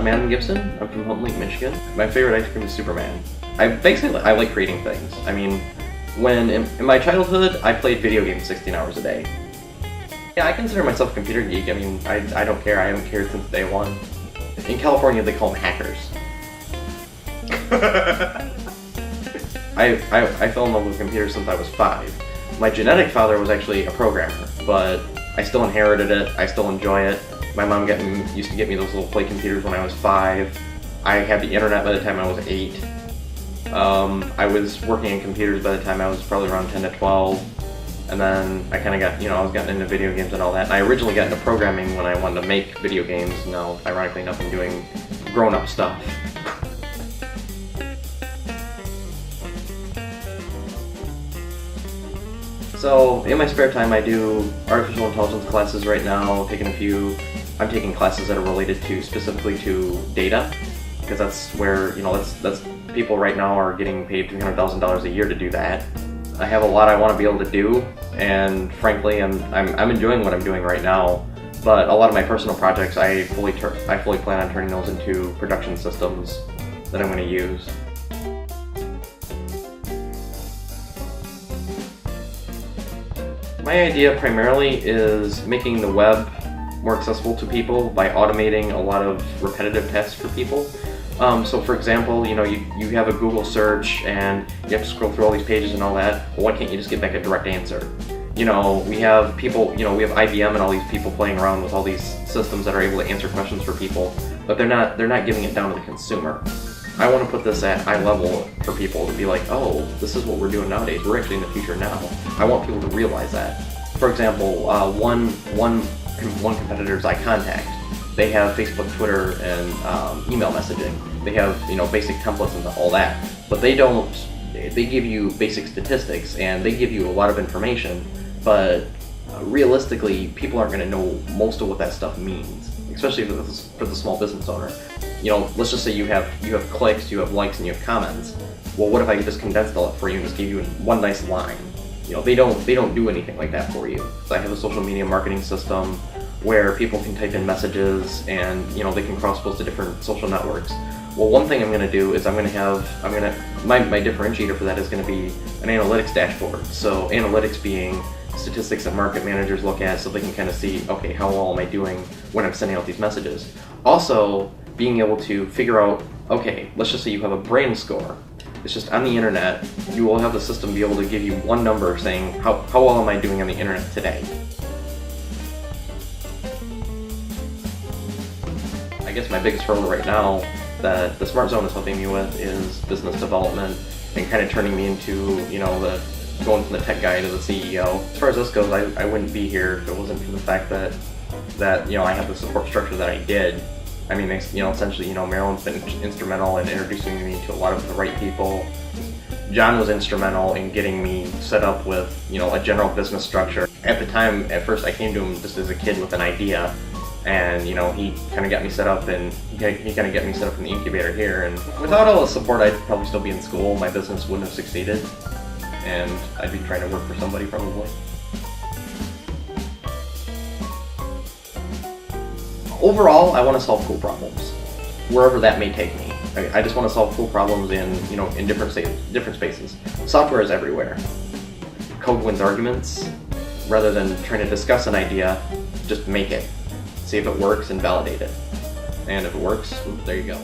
I'm Adam Gibson. I'm from Houghton Lake, Michigan. My favorite ice cream is Superman. I like creating things. I mean, when in my childhood, I played video games 16 hours a day. Yeah, I consider myself a computer geek. I mean, I don't care. I haven't cared since day one. In California, they call them hackers. I fell in love with computers since I was 5. My genetic father was actually a programmer, but I still inherited it. I still enjoy it. My mom used to get me those little play computers when I was 5. I had the internet by the time I was 8. I was working in computers by the time I was probably around 10 to 12. And then I kind of got, I was getting into video games and all that. And I originally got into programming when I wanted to make video games. Now, ironically enough, I'm doing grown-up stuff. So, in my spare time, I do artificial intelligence classes right now. I'm taking classes that are related specifically to data, because that's where, that's people right now are getting paid $300,000 a year to do that. I have a lot I want to be able to do, and frankly, I'm enjoying what I'm doing right now. But a lot of my personal projects, I fully plan on turning those into production systems that I'm going to use. My idea primarily is making the web more accessible to people by automating a lot of repetitive tasks for people. So for example, you have a Google search and you have to scroll through all these pages and all that. Well, why can't you just get back a direct answer? We have people, we have IBM and all these people playing around with all these systems that are able to answer questions for people, but they're not giving it down to the consumer. I want to put this at eye level for people to be like, oh, this is what we're doing nowadays. We're actually in the future now. I want people to realize that. For example, one competitor is iContact. They have Facebook, Twitter, and email messaging. They have basic templates and all that. But they give you basic statistics and they give you a lot of information. But realistically, people aren't going to know most of what that stuff means, especially for the small business owner. Let's just say you have clicks, you have likes, and you have comments. Well, what if I could just condense all that for you and just give you one nice line? They don't do anything like that for you. So I have a social media marketing system where people can type in messages and they can cross-post to different social networks. Well, one thing I'm going to do is my differentiator for that is going to be an analytics dashboard. So analytics being statistics that market managers look at so they can kind of see, okay, how well am I doing when I'm sending out these messages. Also, being able to figure out, okay, let's just say you have a brand score. It's just on the internet, you will have the system be able to give you one number saying, how well am I doing on the internet today? I guess my biggest hurdle right now that the SmartZone is helping me with is business development and kind of turning me into, going from the tech guy to the CEO. As far as this goes, I wouldn't be here if it wasn't for the fact that I have the support structure that I did. I mean, essentially, Marilyn's been instrumental in introducing me to a lot of the right people. John was instrumental in getting me set up with, a general business structure. At the time, at first, I came to him just as a kid with an idea, and he kind of got me set up, and he kind of got me set up in the incubator here. And without all the support, I'd probably still be in school. My business wouldn't have succeeded, and I'd be trying to work for somebody probably. Overall, I want to solve cool problems, wherever that may take me. I just want to solve cool problems in different spaces. Software is everywhere. Code wins arguments. Rather than trying to discuss an idea, just make it. See if it works and validate it. And if it works, there you go.